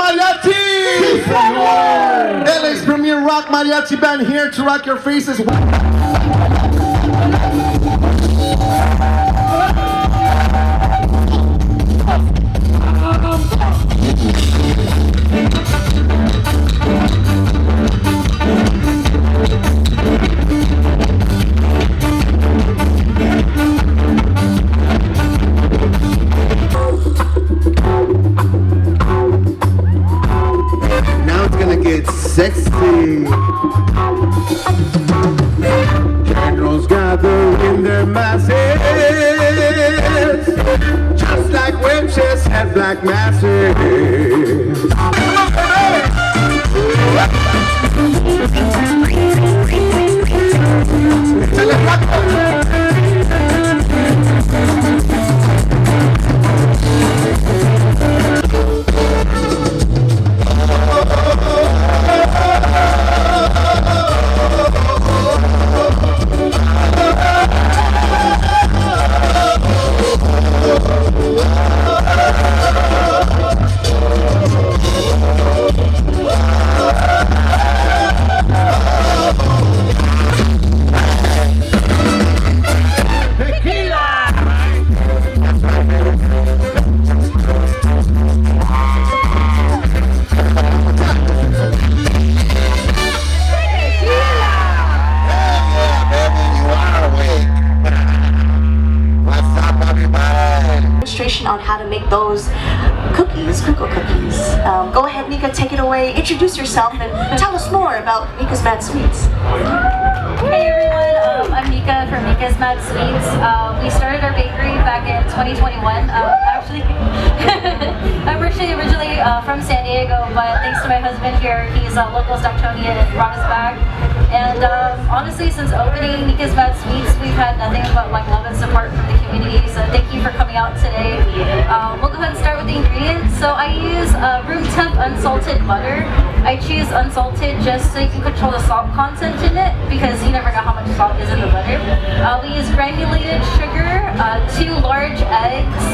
Mariachi! LA's premier rock mariachi band here to rock your faces. Sexy. Generals gather in their masses, just like witches and black masses. On how to make those cookies, crinkle cookies. Go ahead, Nika, take it away. Introduce yourself and tell us more about Nika's Mad Sweets. Hey everyone, I'm Nika from Nika's Mad Sweets. We started our bakery back in 2021. Actually, I'm originally from San Diego, but thanks to my husband here, he's a local Stocktonian and brought us back. And honestly, since opening Nika's Mad Sweets, we've had nothing but like love and support from the community. So thank you for coming out today. We'll go ahead and start with the ingredients. So I use room temp unsalted butter. I choose unsalted just so you can control the salt content in it, because you never know how much salt is in the butter. We use granulated sugar, 2 large eggs,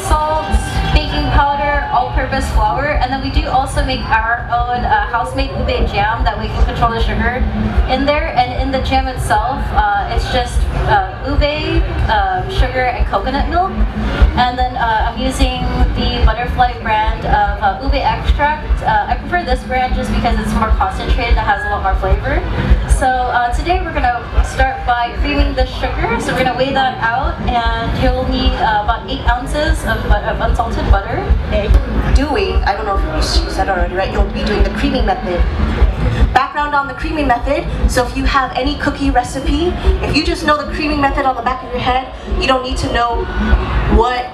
salt, baking powder, all-purpose flour, and then we do also make our own house-made ube jam that we can control the sugar in there. And in the jam itself, it's just ube, sugar, and coconut milk. And then I'm using the Butterfly brand of ube extract. I prefer this brand just because it's more concentrated and has a lot more flavor. So today we're going to start by creaming the sugar. So we're going to weigh that out, and you'll need about 8 ounces of unsalted butter. I don't know if you said already, right? You'll be doing the creaming method. Background on the creaming method. So if you have any cookie recipe, if you just know the creaming method on the back of your head, you don't need to know what,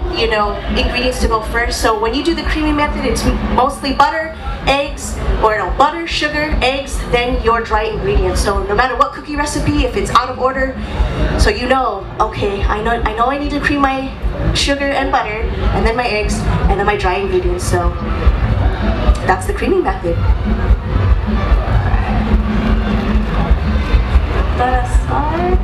ingredients to go first. So when you do the creaming method, it's mostly butter, eggs, or butter, sugar, eggs, then your dry ingredients. So no matter what cookie recipe, if it's out of order, so you know, okay, I know I need to cream my sugar and butter, and then my eggs, and then my dry ingredients. So that's the creaming method. That aside.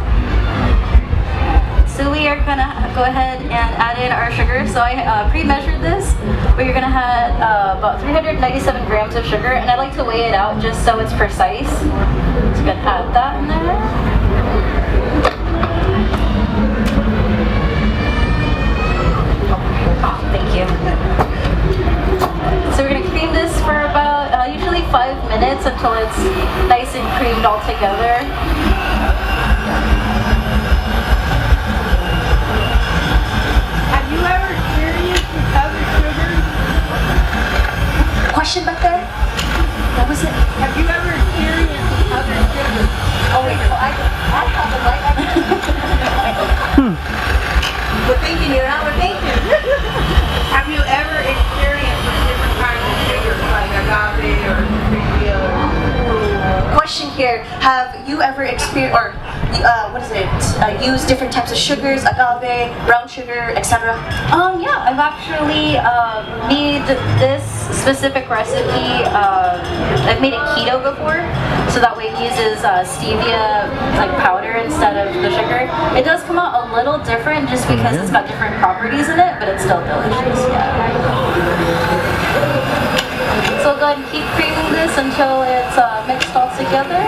So we are gonna go ahead and add in our sugar. So I pre-measured this, but you're gonna have about 397 grams of sugar, and I like to weigh it out just so it's precise. So I'm gonna add that in there. Oh, thank you. So we're gonna cream this for about usually 5 minutes until it's nice and creamed all together. Have you ever experienced other sugars? Question back there? What was it? Have you ever experienced other sugars? Oh wait, I have the light. We're thinking here, now we're thinking. Have you ever experienced different kinds of sugars, like agave or stevia? Question here: have you ever experienced, or used different types of sugars, agave, brown sugar, etc.? Yeah, I've actually made this specific recipe. I've made it keto before, so that way it uses stevia like powder instead of the sugar. It does come out a little different just because it's got different properties in it, but it's still delicious. Yeah. ahead and keep creaming this until it's mixed all together.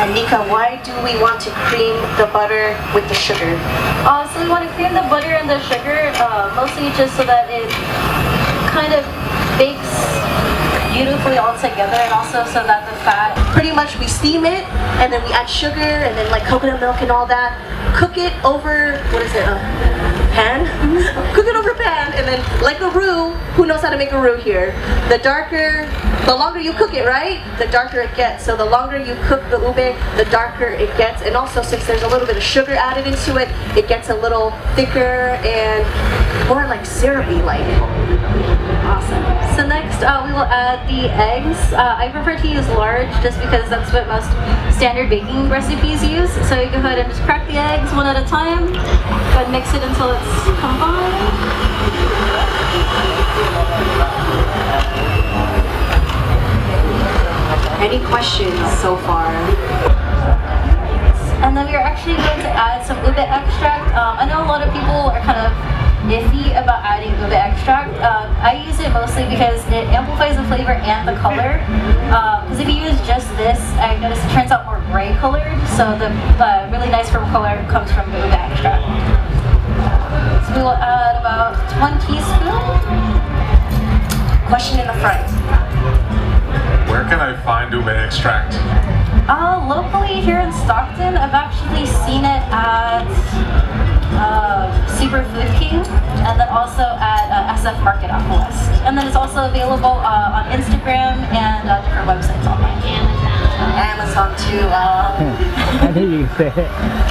And Nika, why do we want to cream the butter with the sugar? So we want to cream the butter and the sugar, mostly just so that it kind of bakes beautifully all together, and also so that the fat... Pretty much we steam it, and then we add sugar, and then like coconut milk and all that. Cook it over, what is it, a pan? Cook it over a pan, and then like a roux, who knows how to make a roux here? The longer you cook it, right? The darker it gets. So the longer you cook the ube, the darker it gets. And also, since there's a little bit of sugar added into it, it gets a little thicker and more like syrupy-like. Awesome. So next we will add the eggs. I prefer to use large just because that's what most standard baking recipes use. So you go ahead and just crack the eggs one at a time. Go ahead and mix it until it's combined. Any questions so far? And then we are actually going to add some ube extract. I know a lot of people are kind of iffy about adding ube extract. I use it mostly because it amplifies the flavor and the color. Because if you use just this, I noticed it turns out more gray colored. So the really nice purple color comes from the ube extract. So we will add about 1 teaspoon. Question in the front. Where can I find ube extract? Locally here in Stockton, I've actually seen it at Superfood King, and then also at SF Market out West. And then it's also available on Instagram and different websites online. Amazon too.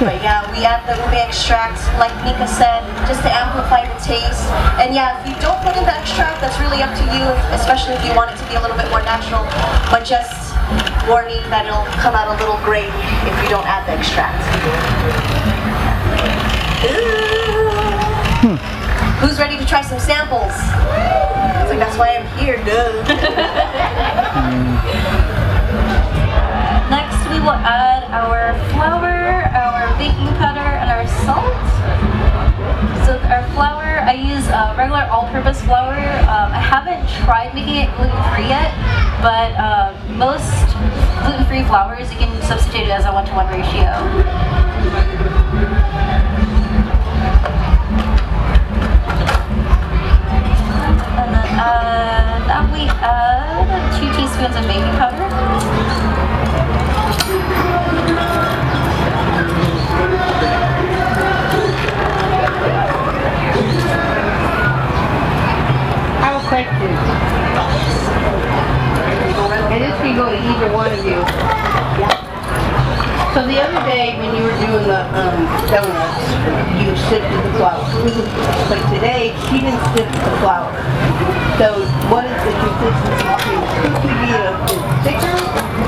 But yeah, we add the ube extract, like Nika said, just to amplify the taste. And yeah, if you don't put in the extract, that's really up to you, especially if you want it to be a little bit more natural. But just warning that it'll come out a little gray if you don't add the extract. Who's ready to try some samples? It's like, that's why I'm here, duh. Next, we will add our flour, our baking powder, and our salt. So our flour, I use regular all-purpose flour. I haven't tried making it gluten-free yet, but most gluten-free flours, you can substitute it as a 1-to-1 ratio. And then now we add 2 teaspoons of baking powder. I have a question. And this can go to either one of you. So the other day when you were doing the donuts, you sifted the flour. But today, she didn't sift the flour. So what is the consistency? Should the cookie be thicker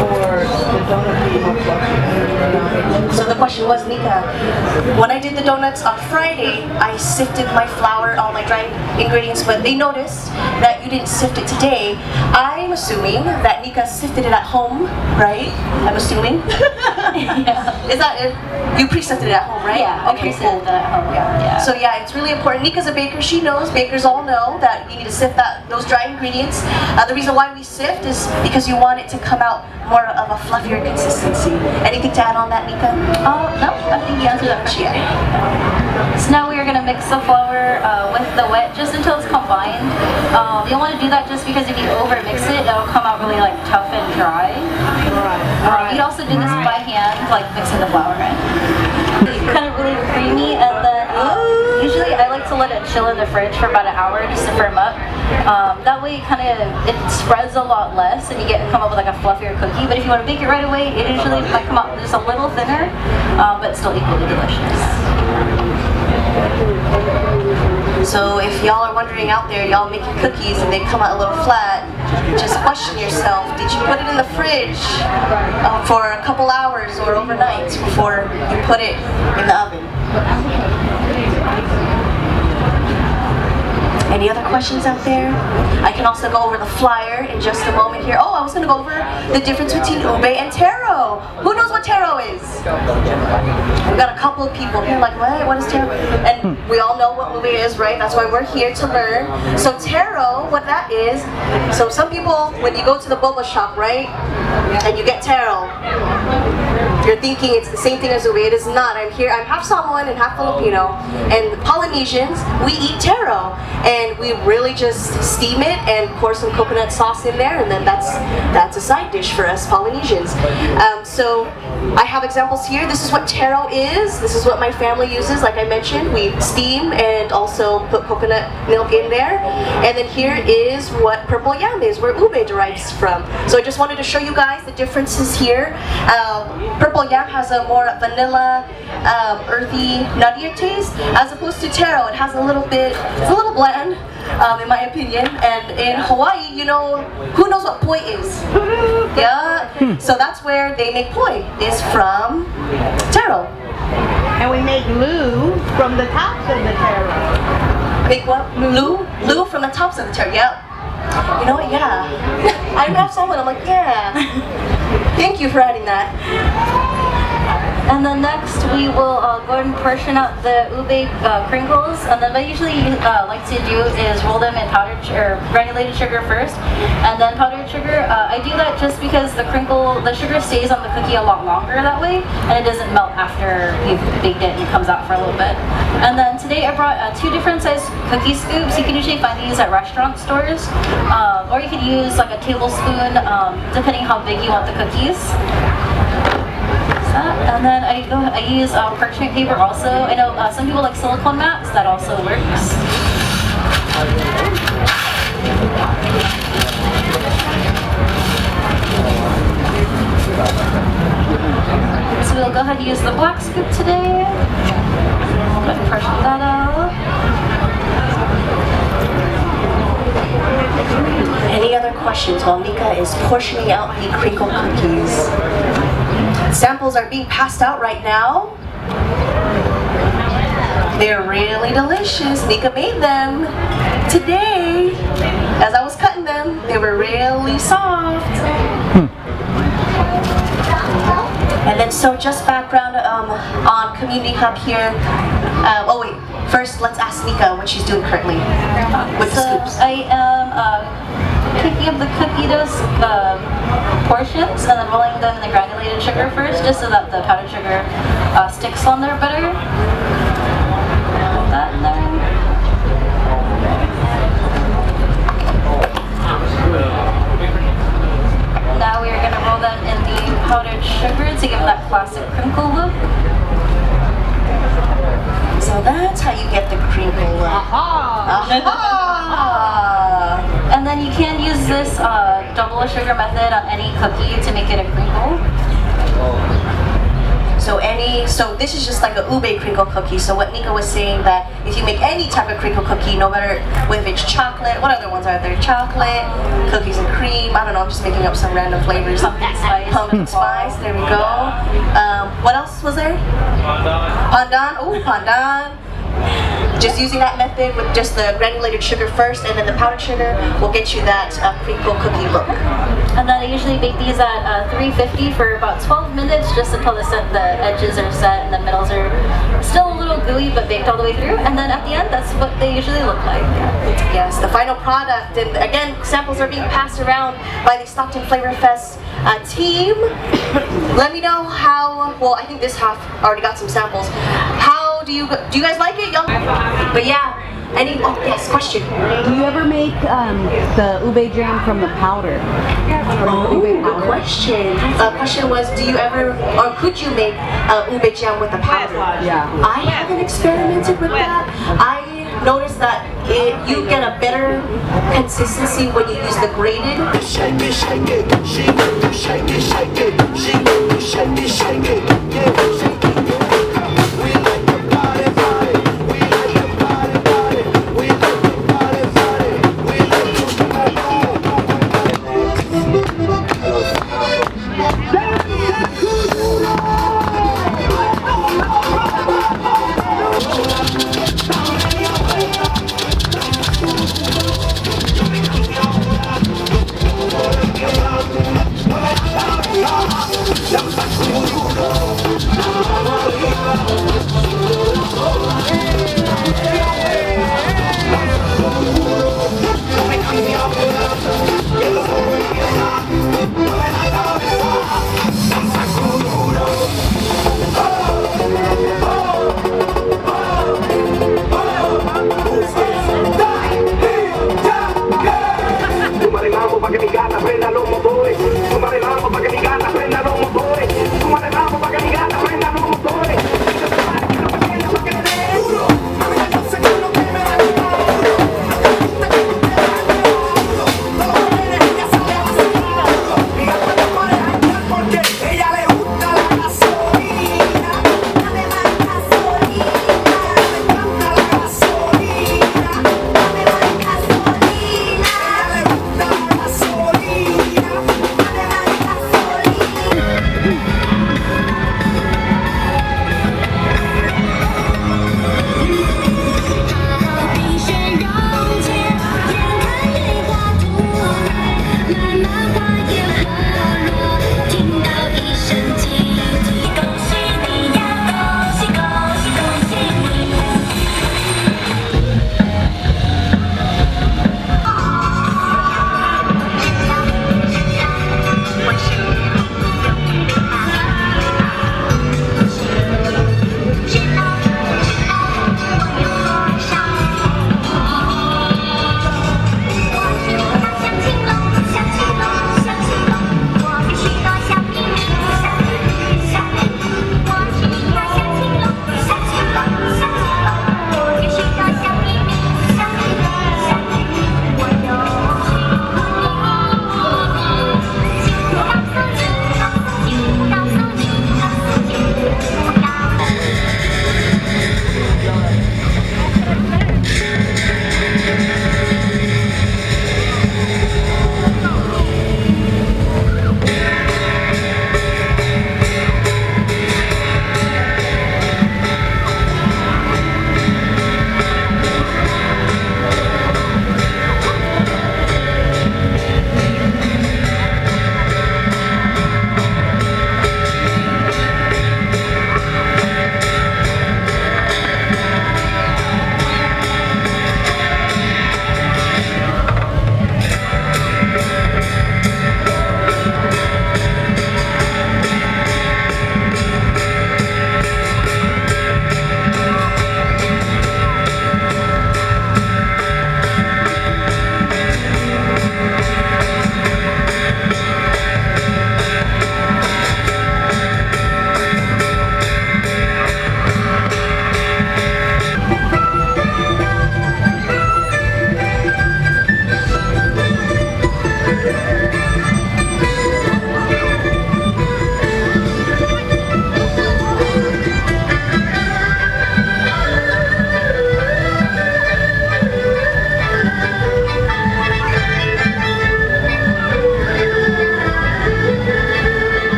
or the donut be more fluffy? So the question was, Nika, when I did the donuts on Friday, I sifted my flour, all my dry ingredients, but they noticed that you didn't sift it today. I'm assuming that Nika sifted it at home, right? I'm assuming. Yeah. Is that it? You pre-sifted it at home, right? Yeah, Okay, I pre-sifted it at home. Yeah. So yeah, it's really important. Nika's a baker. She knows. Bakers all know that you need to sift those dry ingredients. The reason why we sift is because you want it to come out more of a fluffier consistency. Anything to add on that, Nika? No, I think you answered that question. So now we are going to mix the flour with the wet just until it's combined. You don't want to do that just because if you over mix it, it'll come out really like tough and dry. You'd also do this by hand, like mixing the flour in. Kind of really creamy, and then usually I like to let it chill in the fridge for about an hour just to firm up. That way it spreads a lot less and you come up with like a fluffier cookie. But if you want to bake it right away, it usually might come out just a little thinner, but still equally delicious. So if y'all are wondering out there, y'all making cookies and they come out a little flat, just question yourself, did you put it in the fridge for a couple hours or overnight before you put it in the oven? Any other questions out there? I can also go over the flyer in just a moment here. Oh, I was gonna go over the difference between ube and taro. Who knows what taro is? We got a couple of people here like, what is taro? And we all know what ube is, right? That's why we're here to learn. So taro, what that is, so some people, when you go to the boba shop, right? And you get taro, you're thinking it's the same thing as ube. It is not. I'm half Samoan and half Filipino. And the Polynesians, we eat taro. And we really just steam it and pour some coconut sauce in there, and then that's a side dish for us Polynesians. So I have examples here. This is what taro is. This is what my family uses. Like I mentioned, we steam and also put coconut milk in there. And then here is what purple yam is, where ube derives from. So I just wanted to show you guys the differences here. Purple yam has a more vanilla, earthy, nuttier taste, as opposed to taro. It has a little bit, it's a little bland, in my opinion. And in Hawaii, you know, who knows what poi is? Yeah. So that's where they make poi, is from taro. And we make glue from the tops of the taro. Make what? Glue from the tops of the taro. Yeah. You know what? Yeah. I have someone. I'm like, yeah. Thank you for adding that. And then next we will go ahead and portion out the ube crinkles. And then what I usually like to do is roll them in powdered or granulated sugar first, and then powdered sugar. I do that just because the sugar stays on the cookie a lot longer that way, and it doesn't melt after you've baked it and it comes out for a little bit. And then today I brought 2 different size cookie scoops. You can usually find these at restaurant stores, or you could use like a tablespoon, depending how big you want the cookies. And then I use parchment paper also. I know some people like silicone mats, that also works. So we'll go ahead and use the black scoop today. Go ahead and parchment that out. Any other questions while Nika is portioning out the crinkle cookies? Samples are being passed out right now. They're really delicious. Nika made them today. As I was cutting them, they were really soft. And then so just background on Kommunity Hub here. Oh wait, first let's ask Nika what she's doing currently with the scoops. I am picking up the cookie dough portions and then rolling them in the granulated sugar first, just so that the powdered sugar sticks on there better. Put that in there. Now we are going to roll them in the powdered sugar to give that classic crinkle look. So that's how you get the crinkle look. Aha! And then you can use this double sugar method on any cookie to make it a crinkle. So this is just like a ube crinkle cookie. So what Nika was saying, that if you make any type of crinkle cookie, no matter whether it's chocolate, what other ones are there? Chocolate, cookies and cream, I don't know, I'm just making up some random flavors. Pumpkin spice. Pumpkin spice, there we go. What else was there? Pandan, oh pandan. Just using that method with just the granulated sugar first, and then the powdered sugar will get you that crinkle cookie look. And then I usually bake these at 350 for about 12 minutes, just until the edges are set and the middles are still a little gooey but baked all the way through. And then at the end, that's what they usually look like. Yes, the final product. And again, samples are being passed around by the Stockton Flavor Fest team. Let me know how. Well, I think this half already got some samples. How do you guys like it, young? But yeah. Yes, question. Do you ever make the ube jam from the powder? Oh, good question. Question was, do you ever, or could you make ube jam with the powder? Yeah. I haven't experimented with that. I noticed that you get a better consistency when you use the grated. Shake it, shake it, she make you shake it, shake it, she make you shake it, shake it, yeah, shake it. We like the body, body, we like the body, body, we like the body, body, we like the body,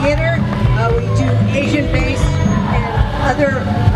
theater. We do Asian-based and other